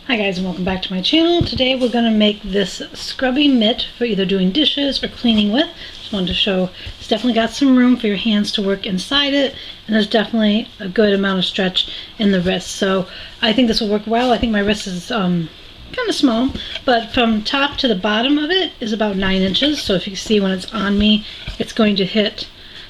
Hi guys, and welcome back to my channel. Today we're going to make this scrubby mitt for either doing dishes or cleaning with. Just wanted to show it's definitely got some room for your hands to work inside it, and there's definitely a good amount of stretch in the wrist. So I think this will work well. I think my wrist is kind of small, but from top to the bottom of it is about 9 inches. So if you can see when it's on me, it's going to hit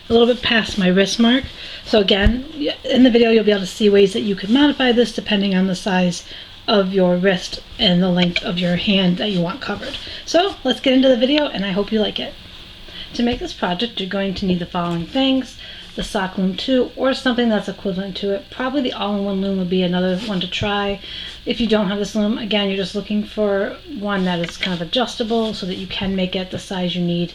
a little bit past my wrist mark. So again, in the video you'll be able to see ways that you could modify this depending on the size of your wrist and the length of your hand that you want covered. So let's get into the video, and I hope you like it. To make this project, you're going to need the following things: the sock loom 2 or something that's equivalent to it. Probably the all-in-one loom would be another one to try. If you don't have this loom, again, you're just looking for one that is kind of adjustable so that you can make it the size you need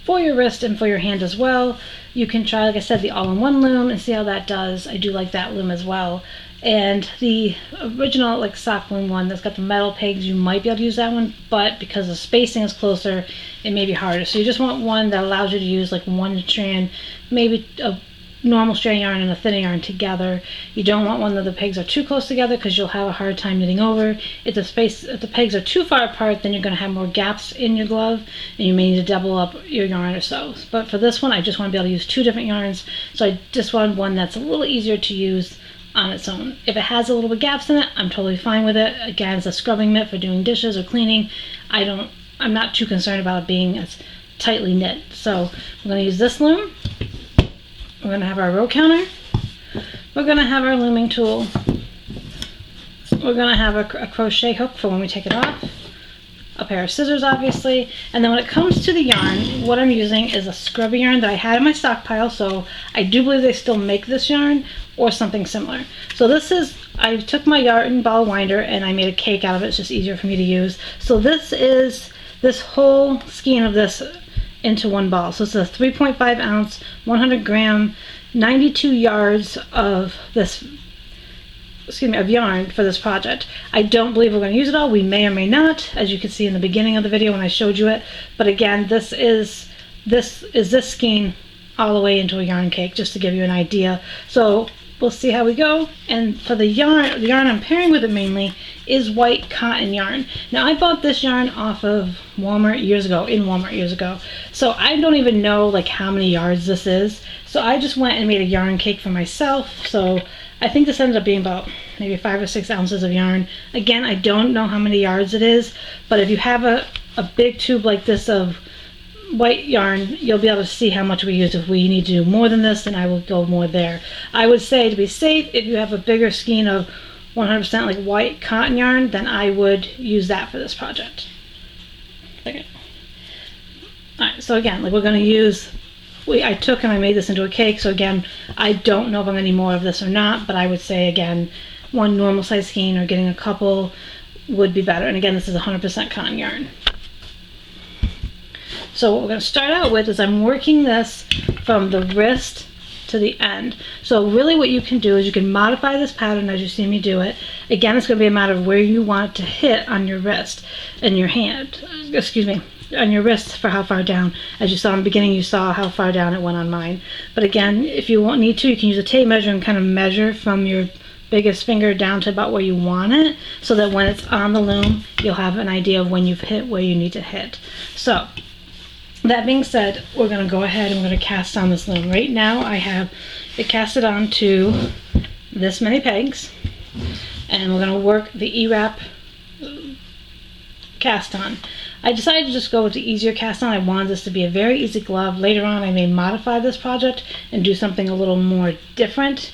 for your wrist and for your hand as well. You can try, like I said, the all-in-one loom and see how that does. I do like that loom as well. And the original like sock loom one that's got the metal pegs, you might be able to use that one, but because the spacing is closer, it may be harder. So you just want one that allows you to use like one strand, maybe a normal strand yarn and a thinning yarn together. You don't want one that the pegs are too close together because you'll have a hard time knitting over. If the pegs are too far apart, then you're going to have more gaps in your glove and you may need to double up your yarn or so. But for this one, I just want to be able to use 2 different yarns, so I just want one that's a little easier to use on its own. If it has a little bit gaps in it, I'm totally fine with it. Again, it's a scrubbing mitt for doing dishes or cleaning. I'm not too concerned about it being as tightly knit. So we're going to use this loom. We're going to have our row counter. We're going to have our looming tool. We're going to have a crochet hook for when we take it off. A pair of scissors, obviously. And then when it comes to the yarn, what I'm using is a scrubby yarn that I had in my stockpile. So I do believe they still make this yarn or something similar. So this is, I took my yarn ball winder and I made a cake out of it. It's just easier for me to use. So this is this whole skein of this into one ball. So it's a 3.5 ounce, 100 gram, 92 yards of this, of yarn for this project. I don't believe we're going to use it all. We may or may not, as you can see in the beginning of the video when I showed you it. But again, this is this skein all the way into a yarn cake, just to give you an idea. So we'll see how we go. And for the yarn I'm pairing with it mainly is white cotton yarn. Now I bought this yarn off of Walmart years ago, so I don't even know like how many yards this is. So I just went and made a yarn cake for myself. So I think this ended up being about maybe 5 or 6 ounces of yarn. Again, I don't know how many yards it is, but if you have a big tube like this of white yarn, you'll be able to see how much we use. If we need to do more than this, then I will go more there. I would say, to be safe, if you have a bigger skein of 100% like white cotton yarn, then I would use that for this project. Okay. Alright, so again, like we're going to use, I took and I made this into a cake, so again, I don't know if I'm going to need more of this or not, but I would say again, one normal size skein or getting a couple would be better. And again, this is 100% cotton yarn. So what we're going to start out with is I'm working this from the wrist to the end. So really what you can do is you can modify this pattern as you see me do it. Again, it's going to be a matter of where you want it to hit on your wrist and your hand, on your wrist for how far down. As you saw in the beginning, you saw how far down it went on mine. But again, if you need to, you can use a tape measure and kind of measure from your biggest finger down to about where you want it, so that when it's on the loom, you'll have an idea of when you've hit where you need to hit. So that being said, we're going to go ahead and we're going to cast on this loom. Right now I have it casted on to this many pegs, and we're going to work the Ewrap cast on. I decided to just go with the easier cast on. I wanted this to be a very easy glove. Later on I may modify this project and do something a little more different,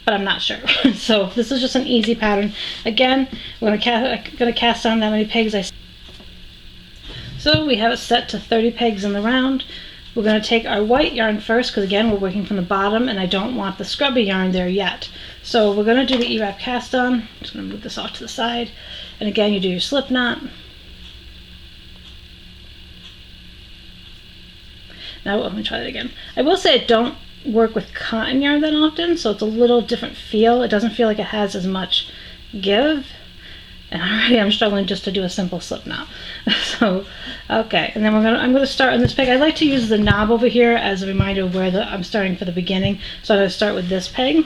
but I'm not sure. So this is just an easy pattern. Again, we're going to cast on that many pegs. So we have it set to 30 pegs in the round. We're going to take our white yarn first, because again, we're working from the bottom and I don't want the scrubby yarn there yet. So we're going to do the Ewrap cast on. I'm just going to move this off to the side. And again, you do your slip knot. Now let me try that again. I will say I don't work with cotton yarn that often, so it's a little different feel. It doesn't feel like it has as much give. And already I'm struggling just to do a simple slip knot. So, okay, and then I'm going to start on this peg. I like to use the knob over here as a reminder of where I'm starting for the beginning. So I'm going to start with this peg,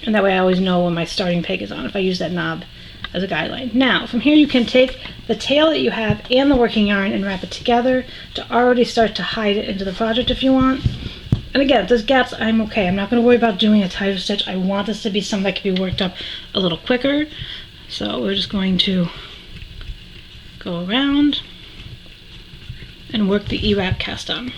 and that way I always know when my starting peg is on. If I use that knob, as a guideline. Now, from here you can take the tail that you have and the working yarn and wrap it together to already start to hide it into the project if you want. And again, if there's gaps, I'm okay. I'm not going to worry about doing a tighter stitch. I want this to be something that can be worked up a little quicker. So we're just going to go around and work the Ewrap cast on.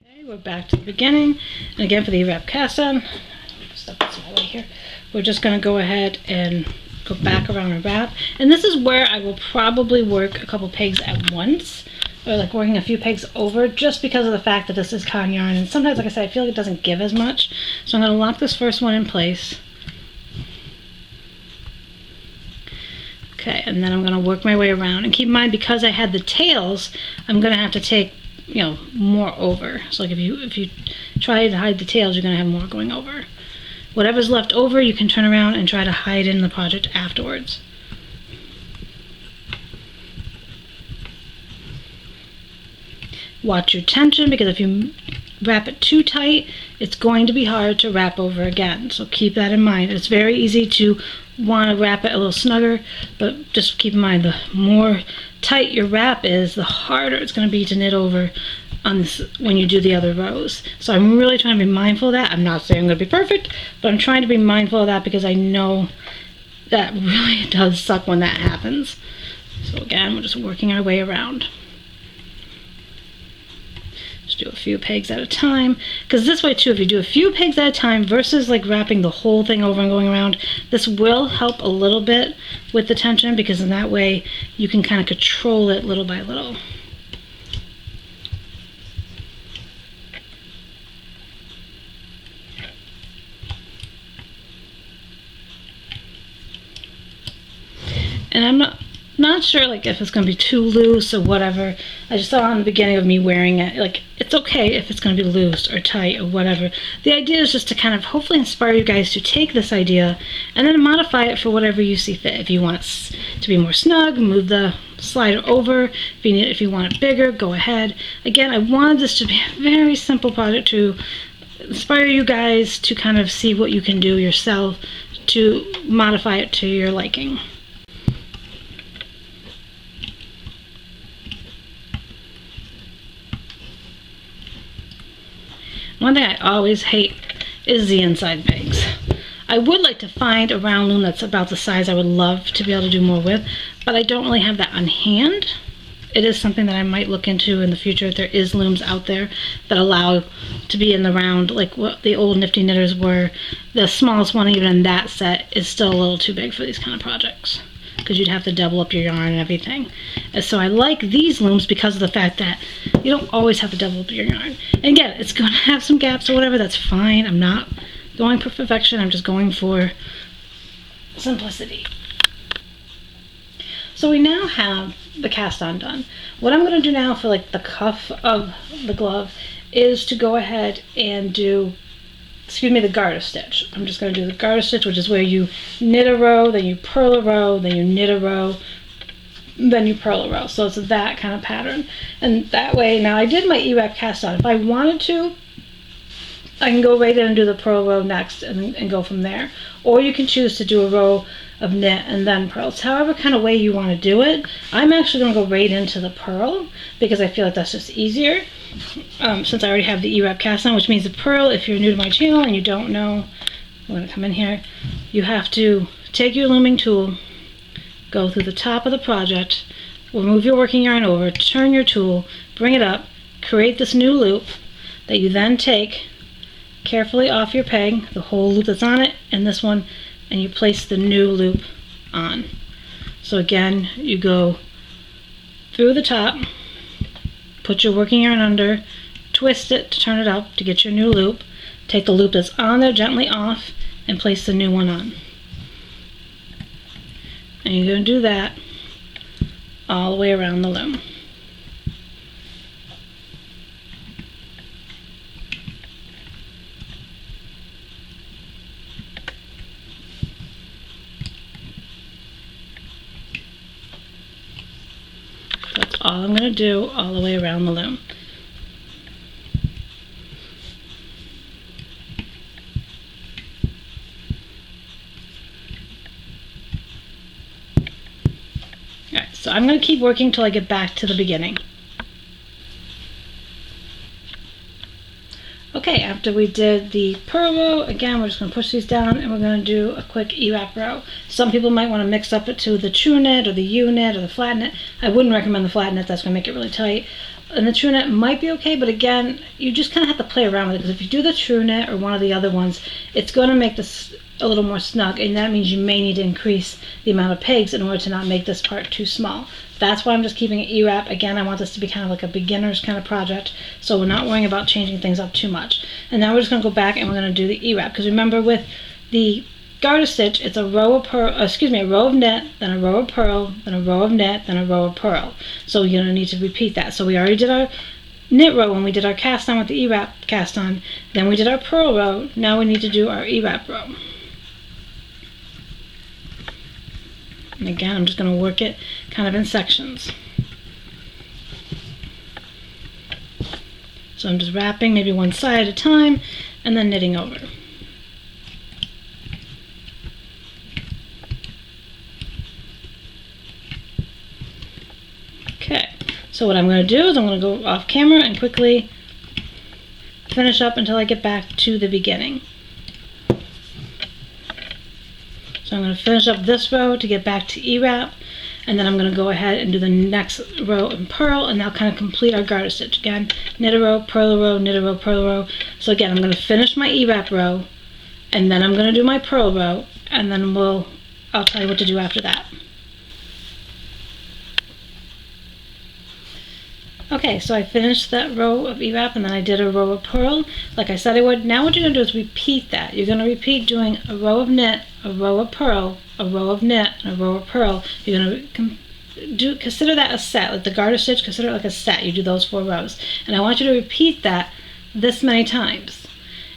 Okay, we're back to the beginning, and again for the Ewrap cast on, stuff that's in my way here, we're just going to go ahead and go back around and wrap, and this is where I will probably work a couple pegs at once, or like working a few pegs over, just because of the fact that this is cotton yarn, and sometimes, like I said, I feel like it doesn't give as much, so I'm going to lock this first one in place. Okay, and then I'm going to work my way around, and keep in mind, because I had the tails, I'm going to have to take, you know, more over. So like if you try to hide the tails, you're going to have more going over. Whatever's left over, you can turn around and try to hide in the project afterwards. Watch your tension, because if you wrap it too tight, it's going to be hard to wrap over again. So keep that in mind. It's very easy to want to wrap it a little snugger, but just keep in mind, the more tight your wrap is, the harder it's going to be to knit over on this when you do the other rows. So I'm really trying to be mindful of that. I'm not saying I'm going to be perfect, but I'm trying to be mindful of that because I know that really does suck when that happens. So again, we're just working our way around. Just do a few pegs at a time, because this way too, if you do a few pegs at a time versus like wrapping the whole thing over and going around, this will help a little bit with the tension, because in that way you can kind of control it little by little. And I'm not sure like if it's going to be too loose or whatever. I just thought in the beginning of me wearing it, like, it's okay if it's going to be loose or tight or whatever. The idea is just to kind of hopefully inspire you guys to take this idea and then modify it for whatever you see fit. If you want it to be more snug, move the slider over. If you want it bigger, go ahead. Again, I wanted this to be a very simple project to inspire you guys to kind of see what you can do yourself to modify it to your liking. One thing I always hate is the inside pegs. I would like to find a round loom that's about the size I would love to be able to do more with, but I don't really have that on hand. It is something that I might look into in the future. There is looms out there that allow to be in the round, like what the old Nifty Knitters were. The smallest one even in that set is still a little too big for these kind of projects, because you'd have to double up your yarn and everything. And so I like these looms because of the fact that you don't always have to double up your yarn. And again, it's going to have some gaps or whatever, that's fine. I'm not going for perfection, I'm just going for simplicity. So we now have the cast on done. What I'm going to do now for like the cuff of the glove is to go ahead and do, the garter stitch. I'm just going to do the garter stitch, which is where you knit a row, then you purl a row, then you knit a row, then you purl a row. So it's that kind of pattern. And that way, now I did my Ewrap cast on. If I wanted to, I can go right in and do the purl row next and go from there. Or you can choose to do a row of knit and then purls. However kind of way you want to do it. I'm actually going to go right into the purl because I feel like that's just easier. Since I already have the Ewrap cast on, which means the purl, if you're new to my channel and you don't know, I'm going to come in here, you have to take your looming tool, go through the top of the project, remove your working yarn over, turn your tool, bring it up, create this new loop that you then take carefully off your peg, the whole loop that's on it, and this one, and you place the new loop on. So again, you go through the top, put your working yarn under, twist it to turn it up to get your new loop, take the loop that's on there gently off, and place the new one on. And you're going to do that all the way around the loom. all I'm going to do all the way around the loom. Alright, so I'm going to keep working till I get back to the beginning. Okay, after we did the purl row, again, we're just going to push these down and we're going to do a quick Ewrap row. Some people might want to mix up it to the true knit or the U knit or the flat knit. I wouldn't recommend the flat knit, that's going to make it really tight. And the true knit might be okay, but again, you just kind of have to play around with it, because if you do the true knit or one of the other ones, it's going to make this a little more snug, and that means you may need to increase the amount of pegs in order to not make this part too small. That's why I'm just keeping it Ewrap. Again, I want this to be kind of like a beginner's kind of project, so we're not worrying about changing things up too much. And now we're just going to go back and we're going to do the Ewrap, because remember with the garter stitch, it's a row of a row of knit, then a row of purl, then a row of knit, then a row of purl. So you're going to need to repeat that. So we already did our knit row when we did our cast on with the Ewrap cast on, then we did our purl row. Now we need to do our Ewrap row. And again, I'm just going to work it kind of in sections. So I'm just wrapping maybe one side at a time and then knitting over. Okay, so what I'm going to do is I'm going to go off camera and quickly finish up until I get back to the beginning. So I'm going to finish up this row to get back to Ewrap, and then I'm going to go ahead and do the next row in purl, and that'll kind of complete our garter stitch. Again, knit a row, purl a row, knit a row, purl a row. So again, I'm going to finish my Ewrap row, and then I'm going to do my purl row, and then I'll tell you what to do after that. Okay, so I finished that row of Ewrap, and then I did a row of purl, like I said I would. Now what you're going to do is repeat that. You're going to repeat doing a row of knit, a row of purl, a row of knit, and a row of purl. You're going to consider that a set, like the garter stitch, consider it like a set. You do those 4 rows. And I want you to repeat that this many times.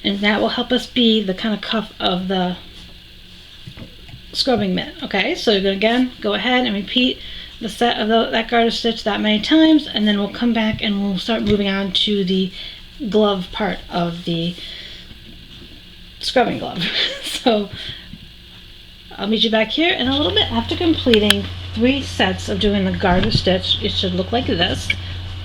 And that will help us be the kind of cuff of the scrubbing mitt. Okay, so you're going to again go ahead and repeat the set of that garter stitch that many times, and then we'll come back and we'll start moving on to the glove part of the scrubbing glove. So I'll meet you back here in a little bit. After completing 3 sets of doing the garter stitch, it should look like this,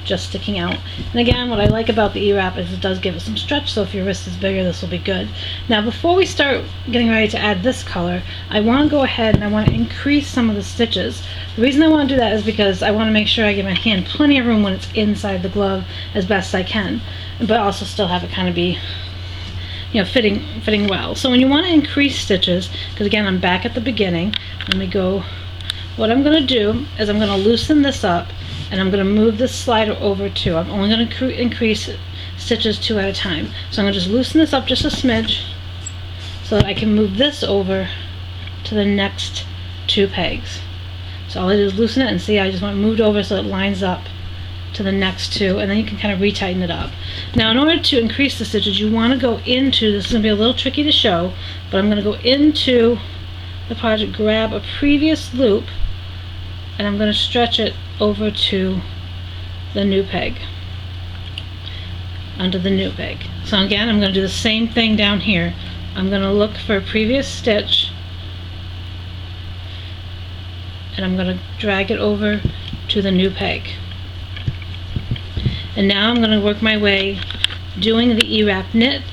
just sticking out. And again, what I like about the Ewrap is it does give it some stretch, so if your wrist is bigger, this will be good. Now before we start getting ready to add this color, I want to go ahead and I want to increase some of the stitches. The reason I want to do that is because I want to make sure I give my hand plenty of room when it's inside the glove as best I can, but also still have it kind of be, you know, fitting well. So when you want to increase stitches, because again I'm back at the beginning, let me go, what I'm going to do is I'm going to loosen this up and I'm going to move this slider over 2. I'm only going to increase stitches 2 at a time. So I'm going to just loosen this up just a smidge so that I can move this over to the next 2 pegs. So all I do is loosen it, and see, I just want it moved over so it lines up to the next 2, and then you can kind of retighten it up. Now in order to increase the stitches, you want to go into, this is going to be a little tricky to show, but I'm going to go into the project, grab a previous loop, and I'm going to stretch it over to the new peg, onto the new peg. So again, I'm going to do the same thing down here. I'm going to look for a previous stitch, and I'm going to drag it over to the new peg. And now I'm going to work my way doing the Ewrap knit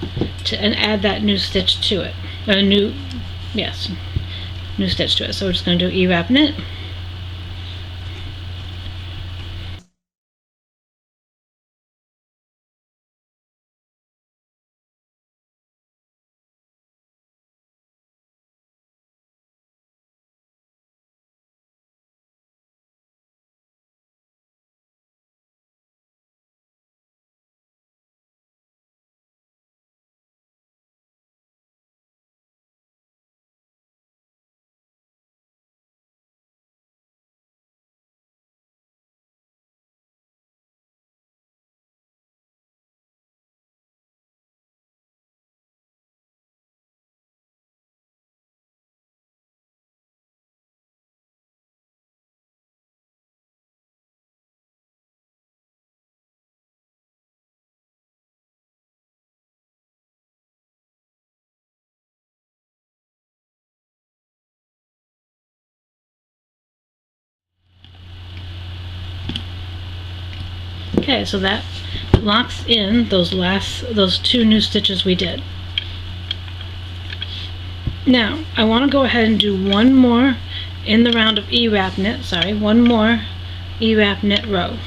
and add that new stitch to it. New stitch to it. So we're just going to do Ewrap knit. Okay, so that locks in those two new stitches we did. Now, I want to go ahead and do one more in the round of Ewrap knit, one more Ewrap knit row.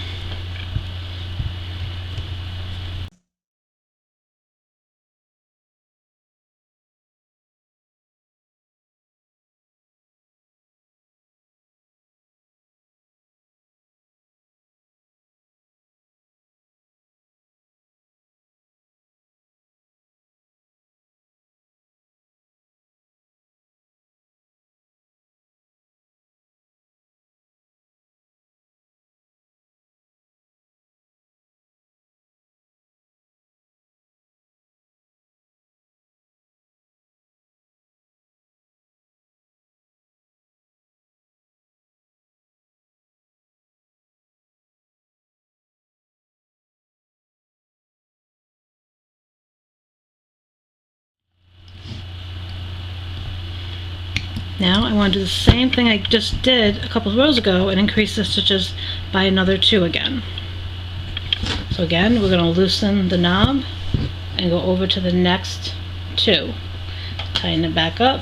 Now I want to do the same thing I just did a couple of rows ago and increase the stitches by another 2 again. So again, we're going to loosen the knob and go over to the next 2. Tighten it back up.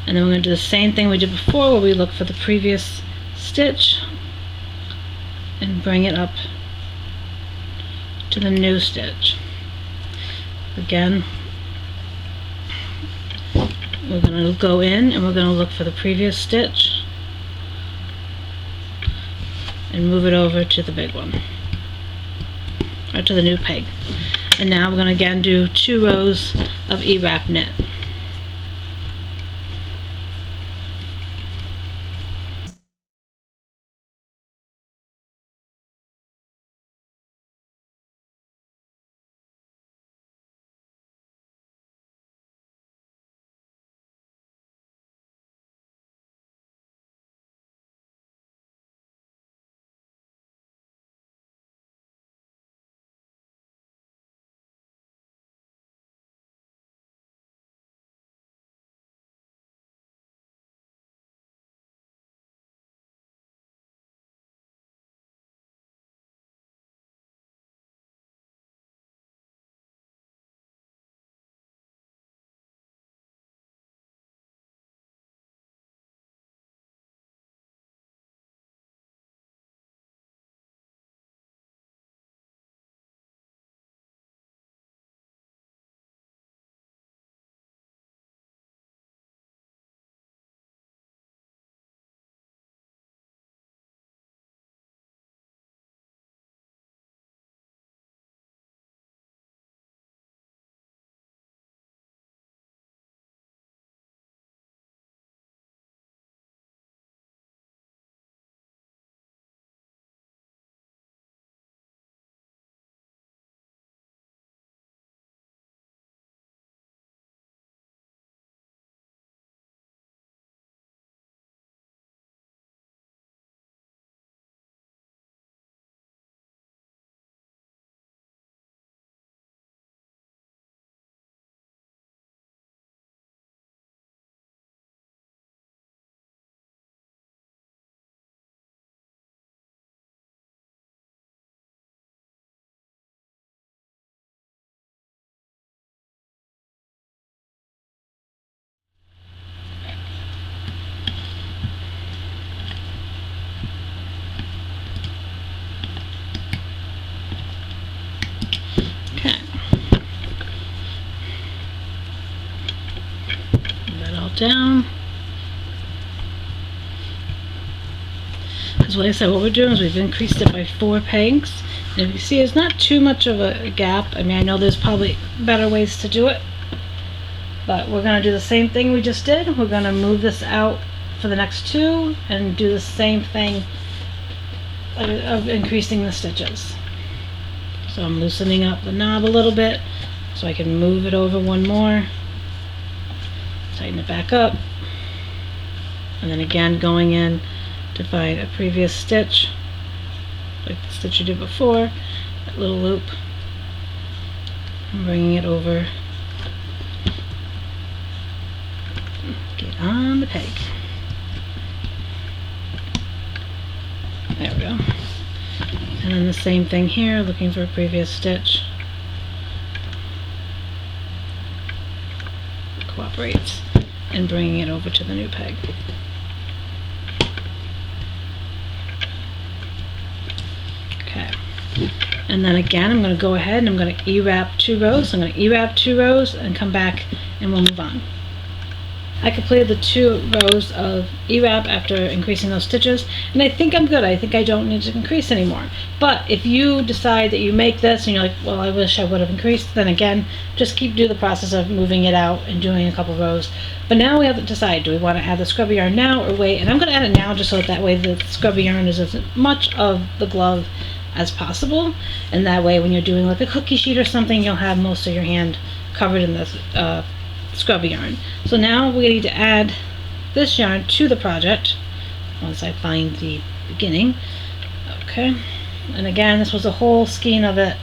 And then we're going to do the same thing we did before, where we look for the previous stitch and bring it up to the new stitch. Again, we're going to go in and we're going to look for the previous stitch and move it over to the big one, or to the new peg. And now we're going to again do 2 rows of Ewrap knit. Down, because like I said, what we're doing is we've increased it by 4 pegs, and if you see, it's not too much of a gap. I mean, I know there's probably better ways to do it, but we're going to do the same thing we just did. We're going to move this out for the next 2 and do the same thing of increasing the stitches. So I'm loosening up the knob a little bit so I can move it over 1 more, tighten it back up, and then again going in to find a previous stitch, like the stitch you did before, that little loop, and bringing it over, get on the peg. There we go. And then the same thing here, looking for a previous stitch. Cooperates, and bringing it over to the new peg. Okay. And then again, I'm going to go ahead and I'm going to Ewrap 2 rows. I'm going to Ewrap 2 rows and come back and we'll move on. I completed the 2 rows of Ewrap after increasing those stitches, and I think I'm good. I think I don't need to increase anymore. But if you decide that you make this and you're like, well, I wish I would have increased, then again, just keep doing the process of moving it out and doing a couple rows. But now we have to decide, do we want to add the scrubby yarn now or wait? And I'm going to add it now just so that way the scrubby yarn is as much of the glove as possible, and that way when you're doing like a cookie sheet or something, you'll have most of your hand covered in this scrubby yarn. So now we need to add this yarn to the project once I find the beginning. Okay, and again, this was the whole skein of it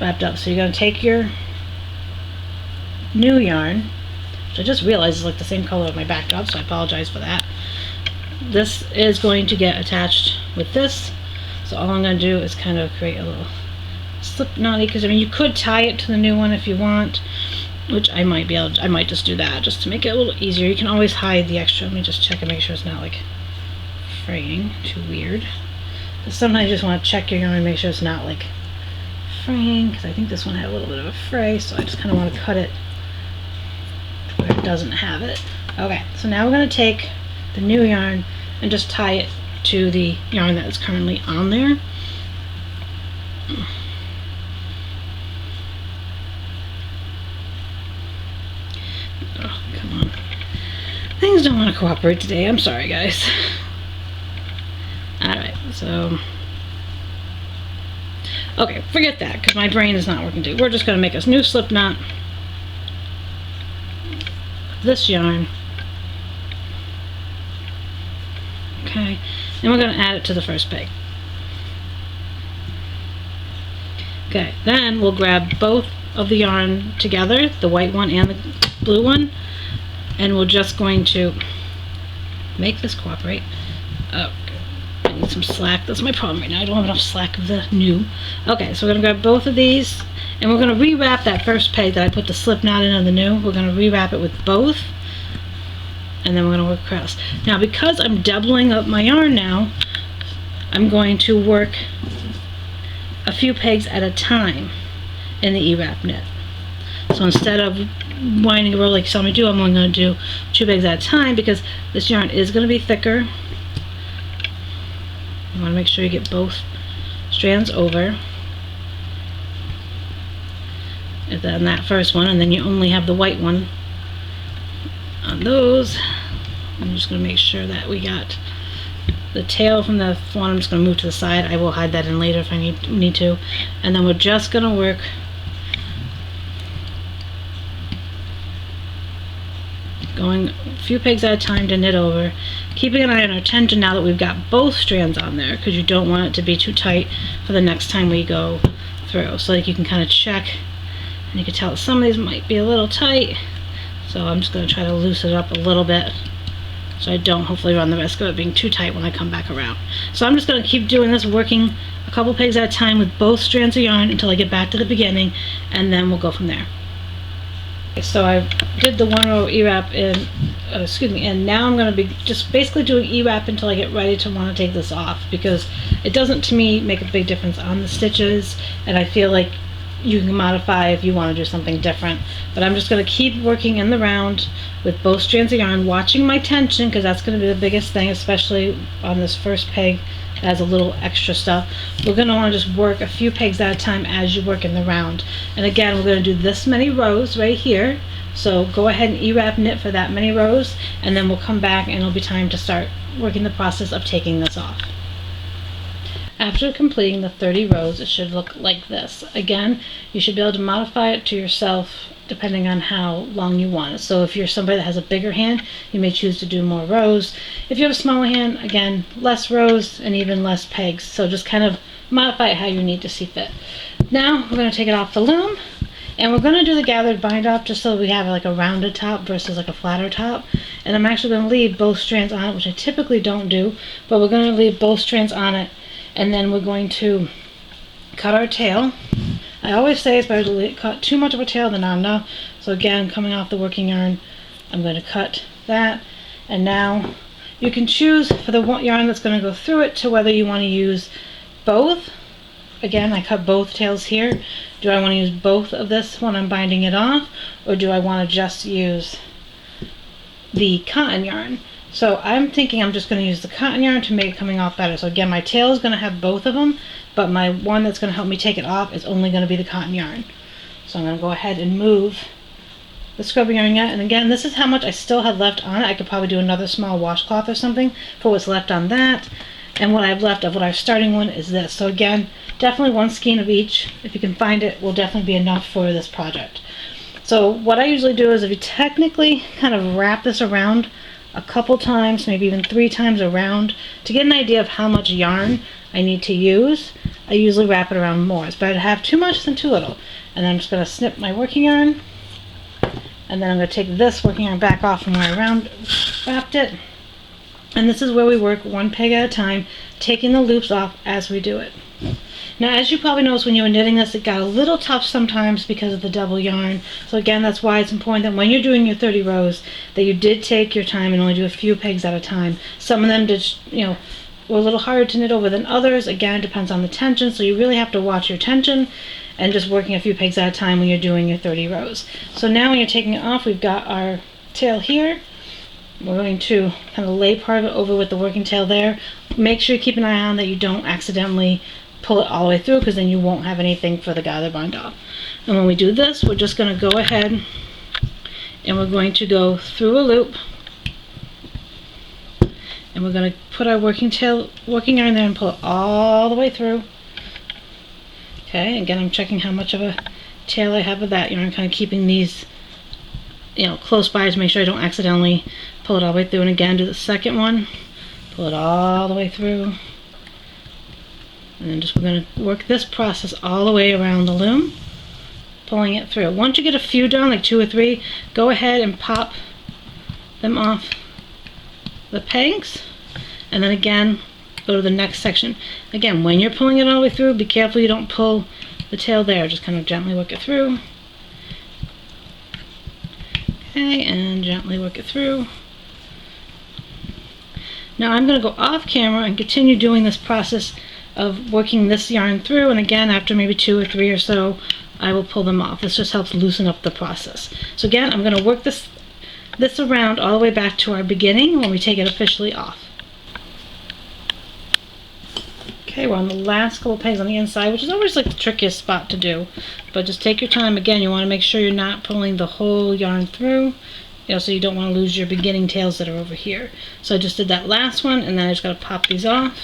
wrapped up. So you're going to take your new yarn, which I just realized is like the same color of my backdrop, so I apologize for that. This is going to get attached with this. So all I'm going to do is kind of create a little slip knotty, because I mean you could tie it to the new one if you want, which I might be able to, I might just do that just to make it a little easier. You can always hide the extra. Let me just check and make sure it's not like fraying too weird. But sometimes you just want to check your yarn and make sure it's not like fraying, because I think this one had a little bit of a fray, so I just kind of want to cut it where it doesn't have it. Okay, so now we're going to take the new yarn and just tie it to the yarn that is currently on there. Oh, come on. Things don't want to cooperate today. I'm sorry, guys. Alright, so... okay, forget that, because my brain is not working today. We're just going to make a new slip knot. This yarn. Okay, and we're going to add it to the first peg. Okay, then we'll grab both of the yarn together, the white one and the blue one, and we're just going to make this cooperate. Oh, I need some slack. That's my problem right now. I don't have enough slack of the new. Okay, so we're going to grab both of these, and we're going to rewrap that first peg that I put the slip knot in on the new. We're going to rewrap it with both, and then we're going to work across. Now, because I'm doubling up my yarn now, I'm going to work a few pegs at a time in the Ewrap knit. So instead of winding a row like you saw me do, I'm only going to do 2 pegs at a time, because this yarn is going to be thicker. You want to make sure you get both strands over. And then that first one, and then you only have the white one on those. I'm just going to make sure that we got the tail from the one. I'm just going to move to the side. I will hide that in later if I need to. And then we're just going to work going a few pegs at a time to knit over, keeping an eye on our tension now that we've got both strands on there, because you don't want it to be too tight for the next time we go through. So like you can kind of check, and you can tell some of these might be a little tight. So I'm just going to try to loosen it up a little bit, so I don't hopefully run the risk of it being too tight when I come back around. So I'm just going to keep doing this, working a couple pegs at a time with both strands of yarn until I get back to the beginning, and then we'll go from there. Okay, so I did the 1 row Ewrap in, and now I'm going to be just basically doing Ewrap until I get ready to want to take this off, because it doesn't to me make a big difference on the stitches, and I feel like you can modify if you want to do something different. But I'm just going to keep working in the round with both strands of yarn, watching my tension, because that's going to be the biggest thing, especially on this first peg that has a little extra stuff. We're going to want to just work a few pegs at a time as you work in the round. And again, we're going to do this many rows right here. So go ahead and Ewrap knit for that many rows, and then we'll come back and it'll be time to start working the process of taking this off. After completing the 30 rows, it should look like this. Again, you should be able to modify it to yourself depending on how long you want it. So if you're somebody that has a bigger hand, you may choose to do more rows. If you have a smaller hand, again, less rows and even less pegs. So just kind of modify it how you need to see fit. Now we're going to take it off the loom, and we're going to do the gathered bind off just so we have like a rounded top versus like a flatter top. And I'm actually going to leave both strands on it, which I typically don't do, but we're going to leave both strands on it And then we're going to cut our tail. I always say it's better to cut too much of a tail than not enough. So again, coming off the working yarn, I'm going to cut that. And now you can choose for the yarn that's going to go through it to whether you want to use both. Again, I cut both tails here. Do I want to use both of this when I'm binding it off, or do I want to just use the cotton yarn? So I'm thinking I'm just going to use the cotton yarn to make it coming off better. So again, my tail is going to have both of them, but my one that's going to help me take it off is only going to be the cotton yarn. So I'm going to go ahead and move the scrubby yarn yet. And again, this is how much I still had left on it. I could probably do another small washcloth or something for what's left on that. And what I've left of what our starting one is this. So again, definitely one skein of each, if you can find it, will definitely be enough for this project. So what I usually do is if you technically kind of wrap this around a couple times, maybe even 3 times around, to get an idea of how much yarn I need to use, I usually wrap it around more. It's better to have too much than too little. And then I'm just going to snip my working yarn, and then I'm going to take this working yarn back off from where I wrapped it. And this is where we work one peg at a time, taking the loops off as we do it. Now, as you probably noticed when you were knitting this, it got a little tough sometimes because of the double yarn. So again, that's why it's important that when you're doing your 30 rows, that you did take your time and only do a few pegs at a time. Some of them did, were a little harder to knit over than others. Again, it depends on the tension, so you really have to watch your tension and just working a few pegs at a time when you're doing your 30 rows. So now when you're taking it off, we've got our tail here. We're going to kind of lay part of it over with the working tail there. Make sure you keep an eye on that you don't accidentally pull it all the way through, because then you won't have anything for the gather bind off. And when we do this, we're just going to go ahead and we're going to go through a loop, and we're going to put our working yarn there and pull it all the way through. Okay, again, I'm checking how much of a tail I have of that yarn, kind of keeping these close by to make sure I don't accidentally pull it all the way through. And again, do the second one, pull it all the way through. And then we're going to work this process all the way around the loom, pulling it through. Once you get a few done, like 2 or 3, go ahead and pop them off the pegs, and then again go to the next section. Again, when you're pulling it all the way through, be careful you don't pull the tail there. Just kind of gently work it through. Okay, and gently work it through. Now I'm going to go off camera and continue doing this process of working this yarn through, and again, after maybe 2 or 3 or so, I will pull them off. This just helps loosen up the process. So again, I'm going to work this around all the way back to our beginning when we take it officially off. Okay, we're on the last couple pegs on the inside, which is always like the trickiest spot to do. But just take your time. Again, you want to make sure you're not pulling the whole yarn through, so you don't want to lose your beginning tails that are over here. So I just did that last one, and then I just got to pop these off.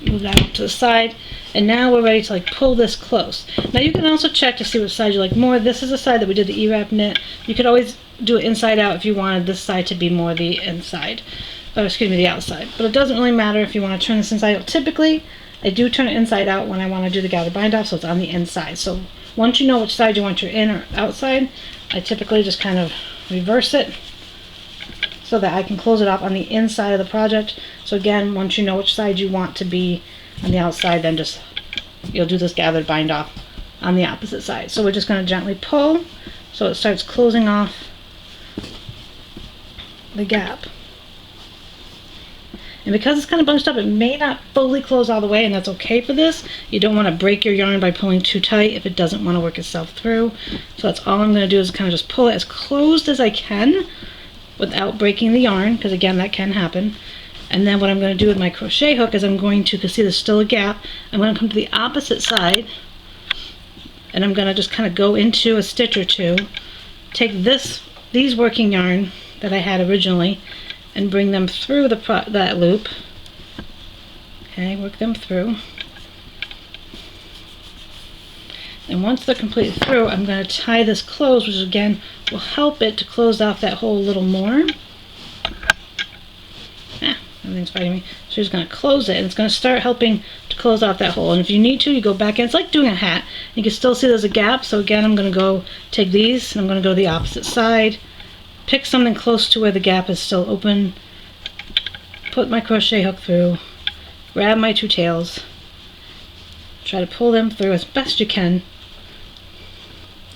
Move that up to the side, and now we're ready to pull this close. Now you can also check to see which side you like more. This is the side that we did the Ewrap knit. You could always do it inside out if you wanted this side to be more the inside, or excuse me, the outside. But it doesn't really matter if you want to turn this inside out. Typically, I do turn it inside out when I want to do the gather bind off, so it's on the inside. So once you know which side you want your in or outside, I typically just kind of reverse it so that I can close it off on the inside of the project. So again, once you know which side you want to be on the outside, then you'll do this gathered bind off on the opposite side. So we're just going to gently pull so it starts closing off the gap. And because it's kind of bunched up, it may not fully close all the way, and that's okay for this. You don't want to break your yarn by pulling too tight if it doesn't want to work itself through. So that's all I'm going to do, is kind of just pull it as closed as I can without breaking the yarn, because again, that can happen. And then what I'm going to do with my crochet hook is I'm going to, because see there's still a gap, I'm going to come to the opposite side, and I'm going to just kind of go into a stitch or two, take these working yarn that I had originally, and bring them through that loop. Okay, work them through. And once they're completely through, I'm going to tie this closed, which again will help it to close off that hole a little more. Everything's fighting me. So you're just going to close it, and it's going to start helping to close off that hole. And if you need to, you go back in. It's like doing a hat. You can still see there's a gap. So again, I'm going to go take these, and I'm going to go to the opposite side, pick something close to where the gap is still open, put my crochet hook through, grab my 2 tails, try to pull them through as best you can.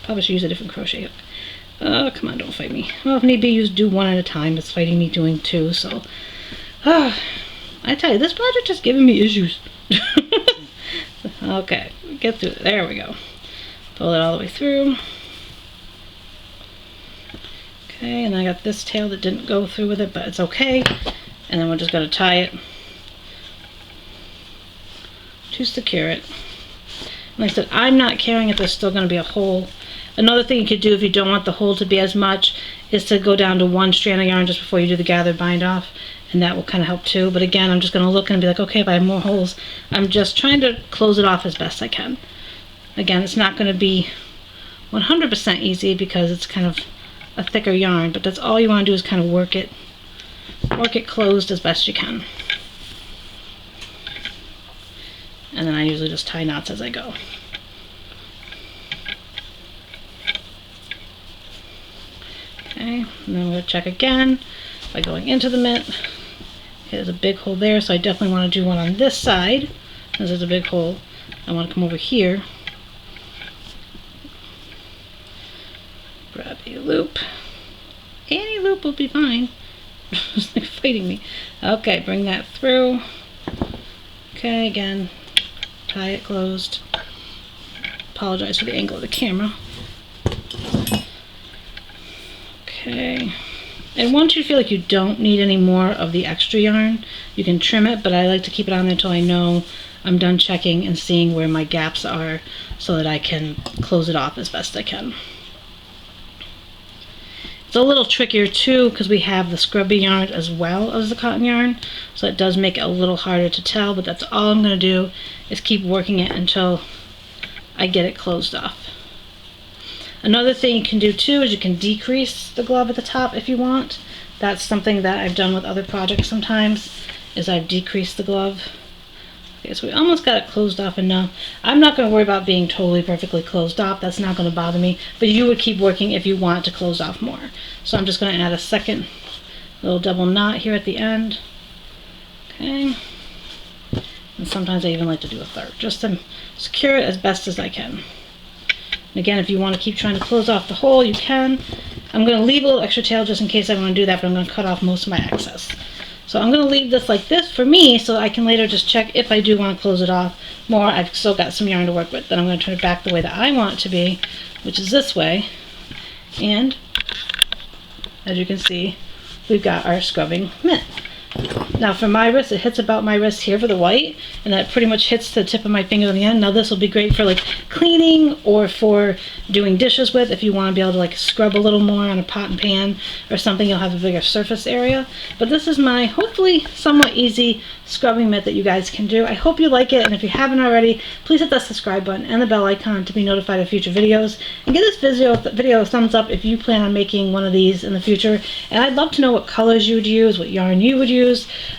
Probably should use a different crochet hook. Oh, come on, don't fight me. Well, if need be, you do 1 at a time. It's fighting me doing 2, so. I tell you, this project is giving me issues. Okay, get through it. There we go. Pull it all the way through. Okay, and I got this tail that didn't go through with it, but it's okay. And then we're just going to tie it to secure it. Like I said, I'm not caring if there's still going to be a hole. Another thing you could do if you don't want the hole to be as much is to go down to 1 strand of yarn just before you do the gather bind off, and that will kind of help too. But again, I'm just going to look and be like, okay, if I have more holes, I'm just trying to close it off as best I can. Again, it's not going to be 100% easy because it's kind of a thicker yarn, but that's all you want to do is kind of work it closed as best you can. And then I usually just tie knots as I go. Okay, and then I'm going to check again by going into the mitt. Okay, there's a big hole there, so I definitely want to do one on this side. Because there's a big hole, I want to come over here. Grab a loop. Any loop will be fine. It's like fighting me. Okay, bring that through. Okay, again, tie it closed. Apologize for the angle of the camera. Okay, and once you feel like you don't need any more of the extra yarn, you can trim it, but I like to keep it on there until I know I'm done checking and seeing where my gaps are so that I can close it off as best I can. It's a little trickier too because we have the scrubby yarn as well as the cotton yarn, so it does make it a little harder to tell, but that's all I'm going to do is keep working it until I get it closed off. Another thing you can do too is you can decrease the glove at the top if you want. That's something that I've done with other projects sometimes, is I've decreased the glove. Okay, so we almost got it closed off enough. I'm not going to worry about being totally perfectly closed off. That's not going to bother me, but you would keep working if you want to close off more. So I'm just going to add a second little double knot here at the end. Okay. And sometimes I even like to do a third, just to secure it as best as I can. And again, if you want to keep trying to close off the hole, you can. I'm going to leave a little extra tail just in case I want to do that, but I'm going to cut off most of my excess. So I'm going to leave this like this for me so I can later just check if I do want to close it off more. I've still got some yarn to work with. Then I'm going to turn it back the way that I want it to be, which is this way. And as you can see, we've got our scrubbing mitt. Now for my wrist, it hits about my wrist here for the white, and that pretty much hits the tip of my finger on the end. Now this will be great for like cleaning or for doing dishes with. If you want to be able to like scrub a little more on a pot and pan or something, you'll have a bigger surface area. But this is my hopefully somewhat easy scrubbing mitt that you guys can do. I hope you like it, and if you haven't already, please hit that subscribe button and the bell icon to be notified of future videos. And give this video a thumbs up if you plan on making one of these in the future. And I'd love to know what colors you would use, what yarn you would use.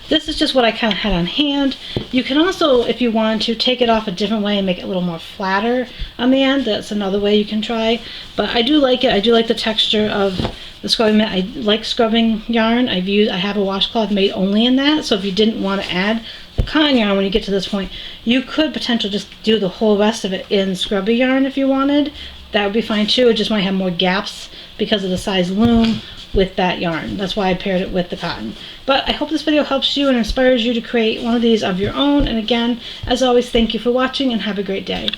This is just what I kind of had on hand. You can also, if you want to, take it off a different way and make it a little more flatter on the end. That's another way you can try. But I do like it. I do like the texture of the scrubbing mitt. I like scrubbing yarn. I have a washcloth made only in that. So if you didn't want to add the cotton yarn when you get to this point, you could potentially just do the whole rest of it in scrubby yarn if you wanted. That would be fine too. It just might have more gaps because of the size loom with that yarn. That's why I paired it with the cotton. But I hope this video helps you and inspires you to create one of these of your own. And again, as always, thank you for watching and have a great day.